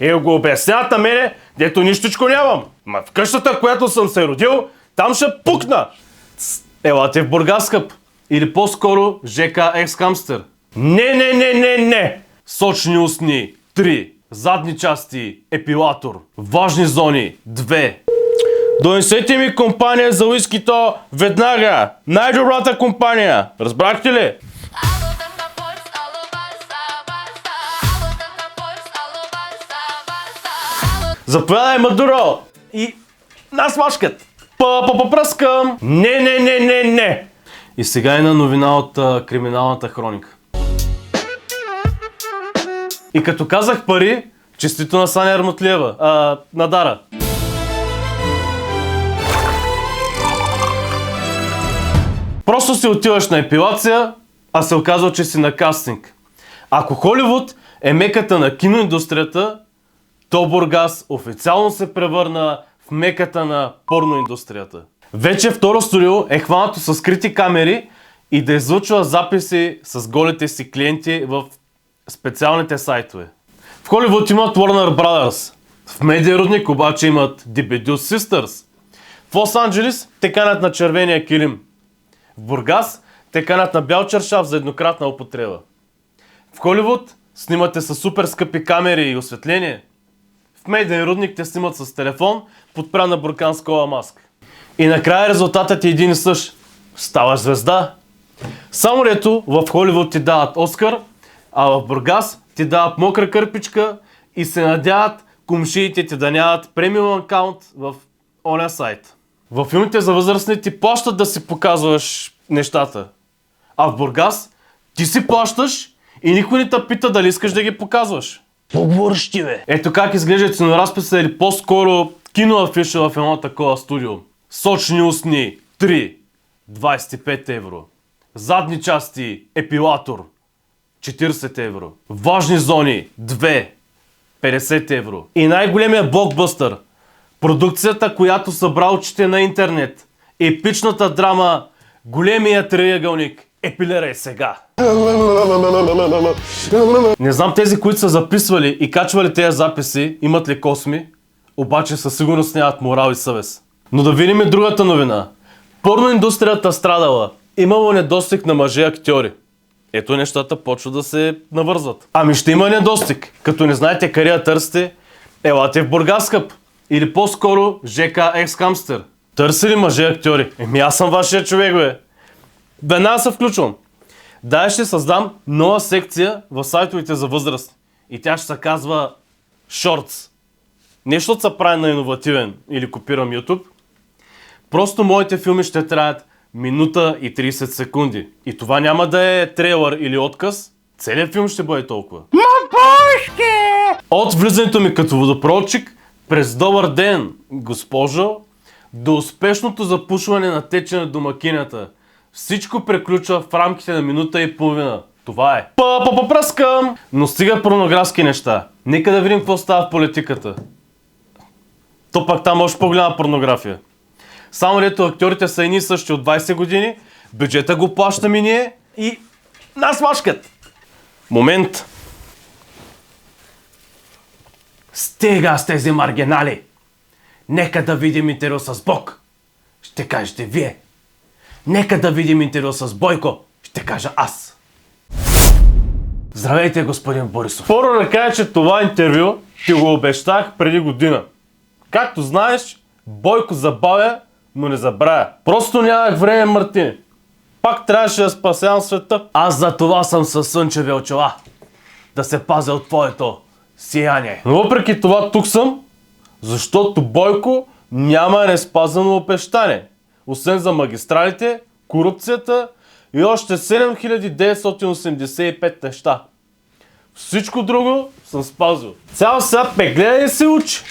Го обясняват на мене, дето нищичко нямам. Ма в къщата, в която съм се родил, там ще пукна. Елате в Бургас, скъп. Или по-скоро ЖК Екс-Хамстер. Не. Сочни устни 3. Задни части епилатор. Важни зони 2. Донесете ми компания за уискито веднага. Най-добрата компания. Разбрахте ли? Заповядай, Мадуро! И нас мачкат! Попръскам! Не! И сега е на новина от криминалната хроника. И като казах пари, честито на Саня Арматлиева, на Дара. Просто си отиваш на епилация, а се оказва, че си на кастинг. Ако Холивуд е меката на киноиндустрията, то Бургас официално се превърна в меката на порноиндустрията. Вече второ студио е хванато с скрити камери и да излъчва записи с голите си клиенти в специалните сайтове. В Холивуд имат Warner Brothers, в Медиа Рудник обаче имат The Bedu's Sisters. В Лос-Анджелес те канят на червения килим. В Бургас те канят на бял чершаф за еднократна употреба. В Холивуд снимате с супер скъпи камери и осветление. В Медиен Рудник те снимат с телефон, подпрян на бурканскова маска. И накрая резултатът е един и същ. Ставаш звезда. Само дето в Холивуд ти дават Оскар, а в Бургас ти дават мокра кърпичка и се надяват комшиите ти да нямат премиум акаунт в оня сайт. Във филмите за възрастни ти плащат да си показваш нещата. А в Бургас ти си плащаш и никой не те пита дали искаш да ги показваш. Поговорщи, бе! Ето как изглежда ценоразписа или по-скоро киноафиша в едно такова студио. Сочни устни 3. 25 евро. Задни части епилатор 40 евро. Важни зони 2. 50 евро. И най-големия блокбъстър. Продукцията, която събра очите на интернет. Епичната драма Големия триъгълник. Епилирай сега! Не знам тези, които са записвали и качвали тези записи, имат ли косми, обаче със сигурност нямат морал и съвест. Но да видим и другата новина. Порноиндустрията страдала. Имало недостиг на мъже актьори. Ето нещата почват да се навързват. Ами ще има недостиг. Като не знаете къде я търсите, елате в Бургас, скъп. Или по-скоро ЖК Екс-Хамстер. Търси ли мъже актьори? Аз съм вашия човек, бе. Веднага се включвам. Дай ще създам нова секция в сайтовете за възраст. И тя ще се казва Shorts. Не защото се прави на иновативен или копирам YouTube. Просто моите филми ще траят минута и 30 секунди. И това няма да е трейлър или отказ. Целият филм ще бъде толкова. Мапушке! От влизането ми като водопроводчик през добър ден, госпожо, до успешното запушване на тече на домакинята. Всичко приключва в рамките на минута и половина. Това е. Попръскам! Но стига порнографски неща. Нека да видим какво става в политиката. То пак там още по-голяма порнография. Само дето актьорите са едни същи от 20 години, бюджета го плащаме ние и нас мачкат. Момент. Стига с тези маргинали. Нека да видим интервю с Бог. Ще кажете вие. Нека да видим интервю с Бойко. Ще кажа аз. Здравейте, господин Борисов. Първо да кажа, че това интервю ти го обещах преди година. Както знаеш, Бойко забавя, но не забравя. Просто нямах време, Мартин. Пак трябваше да спасявам света. Аз за това съм със слънчеви очила. Да се пазя от твоето сияние. Но въпреки това тук съм, защото Бойко няма неспазано обещание. Освен за магистралите, корупцията и още 7985 неща. Всичко друго съм спазил. Цял свят ме гледа и се учи.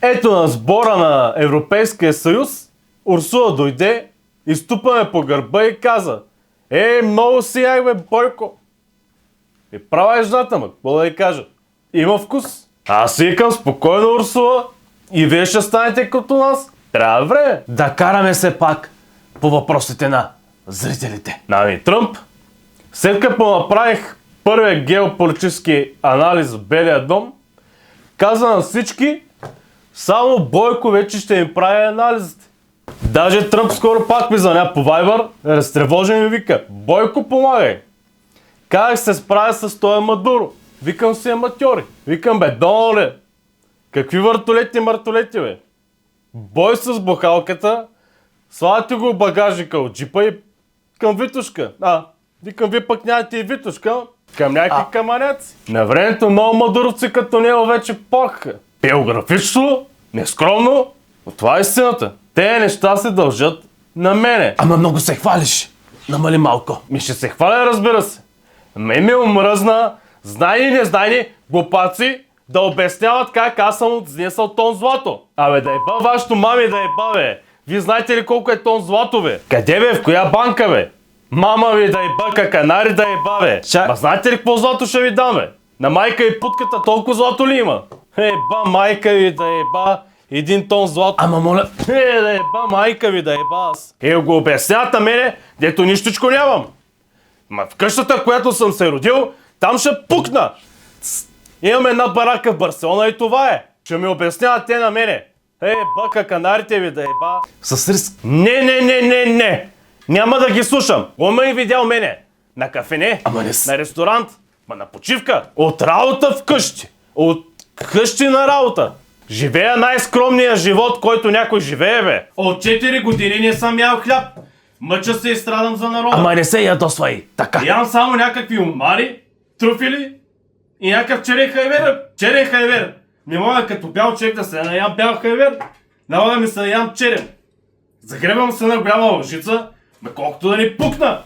Ето на сбора на Европейския съюз, Урсула дойде, изтупаме по гърба и каза: много сияй, бе, Бойко. И права е жената, ма, какво да ви кажа? Има вкус. Аз си викам: спокойно, Урсула, и вие ще станете като нас. Трябва време да караме се пак по въпросите на зрителите. Нами Тръмп, след като направих първия геополитически анализ в Белия дом, Каза на всички, само Бойко вече ще им прави анализите. Даже Тръмп скоро пак ми звъня по Viber, разтревожен ми вика: Бойко, помагай! Как се справя с този Мадуро? Викам си аматьори. Викам, бе, Донале, какви въртолети, бе? Бой с бухалката, слагате го в багажника от джипа и към Витушка. Викам, вие пък нямате и Витушка, към някакви каманеци. На времето много мадуровци като него вече похаха. Биографично, нескромно, но това е истината. Те неща се дължат на мене. Ама много се хвалиш. Намали малко. Ми ще се хваля, разбира се. Мен ми омръзна, знайни и незнайни глупаци да обясняват как аз съм отнесъл тон злато. Абе, да еба вашето мами, да еба, бе. Вие знаете ли колко е тон злато, бе? Къде, бе? В коя банка, бе? Мама ви да еба, каканари да еба, бе. Ма знаете ли какво злато ще ви дам, бе? На майка и путката толкова злато ли има? Еба майка ви да еба 1 тон злато. Ама моля... Да еба майка ви да еба аз. Го обясняват на мене, дето нищичко нямам. Ма в къщата, в която съм се родил, там ще пукна. Имам една барака в Барселона и това е. Ще ми обясняват те на мене. Бака, канарите ви да еба. С риск. Не. Няма да ги слушам. Ома и видял мене. На кафене, Ама не на ресторант, на почивка. От работа в къщи. От къщи на работа. Живея най-скромния живот, който някой живее, бе. От 4 години не съм ял хляб. Мъча се и страдам за народа. Ама не се ядосвай. Така. Ям само някакви омари, трюфели и някакъв черен хайвер. Черен хайвер. Не мога като бял човек да се наям бял хайвер. Налага ми се наям черен. Загребам се на голяма лъжица, колкото да ни пукна.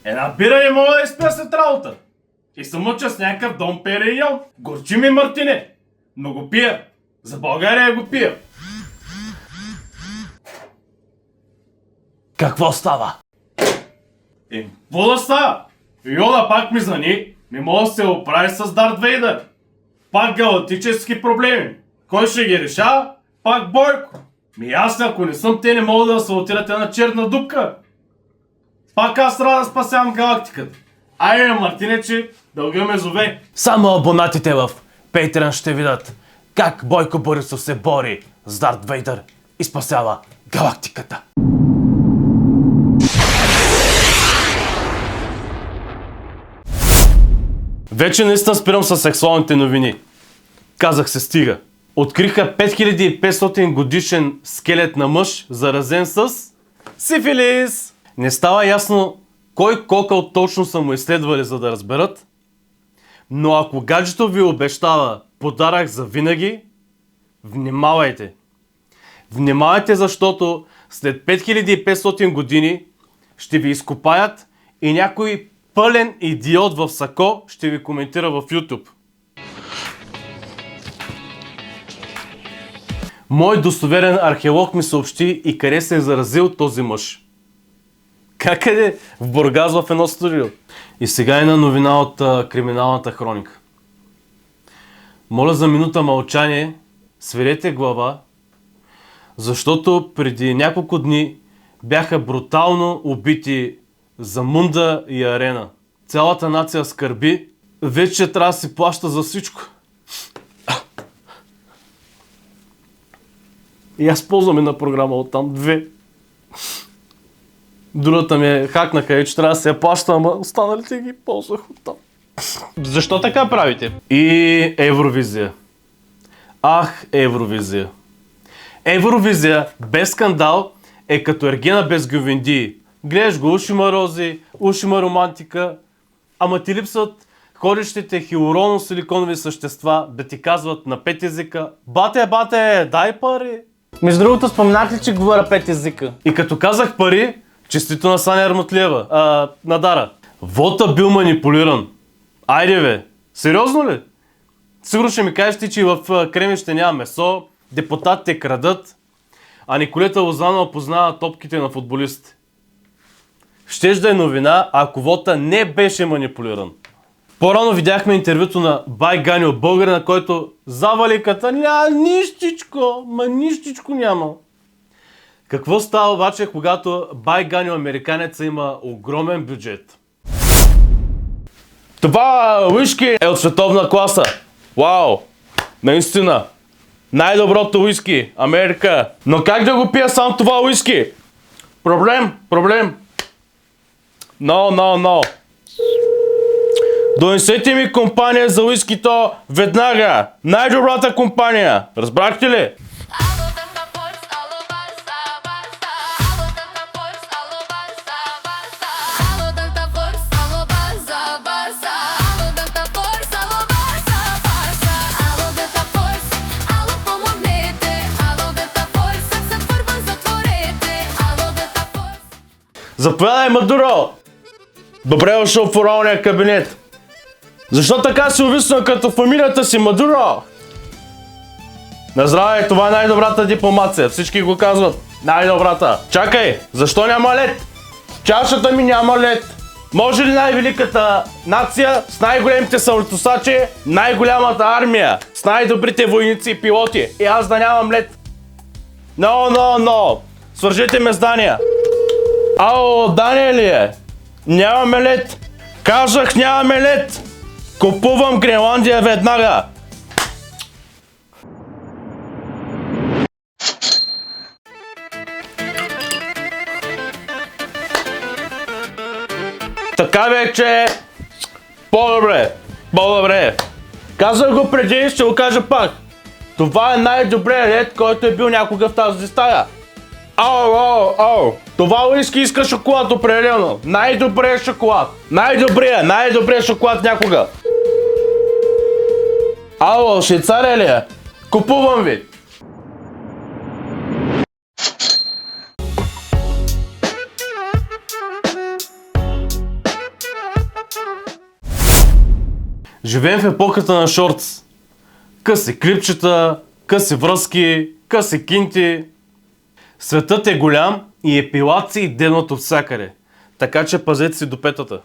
Една бира не мога да изпия след работа. И се мъча с някакъв Дом Периньон. Горчи ми, Мартине. Но го пия. За България го пия. Какво става? Какво да става? Йода пак ми звъни, не мога да се оправи с Дарт Вейдър. Пак галактически проблеми. Кой ще ги решава? Пак Бойко. Аз, ако не съм, те не могат да асфалтират една черна дупка. Пак аз трябва да спасявам галактиката. Айде, Мартине, че дълга ме зове. Само абонатите в Patreon ще видят как Бойко Борисов се бори с Дарт Вейдър и спасява галактиката. Вече наистина спирам с сексуалните новини. Казах се, стига. Откриха 5500 годишен скелет на мъж, заразен с сифилис. Не става ясно кой кокъл точно са му изследвали, за да разберат. Но ако гаджето ви обещава подарък за винаги, внимавайте. Внимавайте, защото след 5500 години ще ви изкопаят и някой пълен идиот в сако ще ви коментира в YouTube. Мой достоверен археолог ми съобщи и къде се е заразил този мъж. Как е? В Бургас, в едно студио. И сега една новина от криминалната хроника. Моля за минута мълчание, свирете глава, защото преди няколко дни бяха брутално убити Замунда и Арена. Цялата нация скърби, вече трябва да си плаща за всичко. И аз ползвам една програма оттам, 2. Другата ми е хакнаха и че трябва да се я плаща, ама останалите ги ползвах оттам. Защо така правите? И Евровизия. Ах, Евровизия. Евровизия без скандал е като Ергена без гювендии. Гледаш го, уши има рози, уши има романтика, ама ти липсват ходещите хиалуроно-силиконови същества да ти казват на 5 езика: бате, дай пари. Между другото, споменах ли, че говоря 5 езика? И като казах пари, честито на Саня Арматлиева, на Дара. Вота бил манипулиран. Айде, бе, сериозно ли? Сигурно ще ми кажеш ти, че в Кремище няма месо, депутатите крадат, а Николета Лозанова познава топките на футболистите. Щеш да е новина, ако вота не беше манипулиран. По-рано видяхме интервюто на Бай Ганьо, българина, който заваликата няма нищичко няма. Какво става обаче, когато Бай Ганьо, американеца, има огромен бюджет? Това уишки е от световна класа. Вау! Наистина. Най-доброто уиски. Америка. Но как да го пия сам това уиски? Проблем. No. Донесете ми компания за уискито веднага. Най-добрата компания. Разбрахте ли? Alô Delta Force, alô Barça, Barça. Alô Delta Force, alô Barça, Barça. Alô Delta Force, alô Barça, Barça. Alô Delta Force, alô Barça, Barça. Alô Delta Force, alô pomogniete. Alô Delta Force, jak se forma zatvorete. Alô Delta Force. Заповядай, Мадуро! Добре дошъл в оралния кабинет. Защо така си увиснал като фамилията си, Мадуро? На здраве, това е най-добрата дипломация. Всички го казват. Най-добрата. Чакай, защо няма лед? В чашата ми няма лед. Може ли най-великата нация с най-големите самолетосачи, най-голямата армия, с най-добрите войници и пилоти и аз да нямам лед? No. Свържете ме с Дания. Ало, Дания ли е? Нямаме лед. Казах, нямаме лед. Купувам Гренландия веднага. Така вече по-добре. Казах го преди и ще го кажа пак. Това е най-добрият лед, който е бил някога в тази стая. Ау. Това уиски иска шоколад определено. Най-добрият шоколад. Най-добрият шоколад някога. Ало, Швейцария ли е? Купувам ви. Живеем в епохата на шортс. Къси клипчета, къси връзки, къси кинти. Светът е голям и епилации денат от всякъде. Така че пазете си до петата.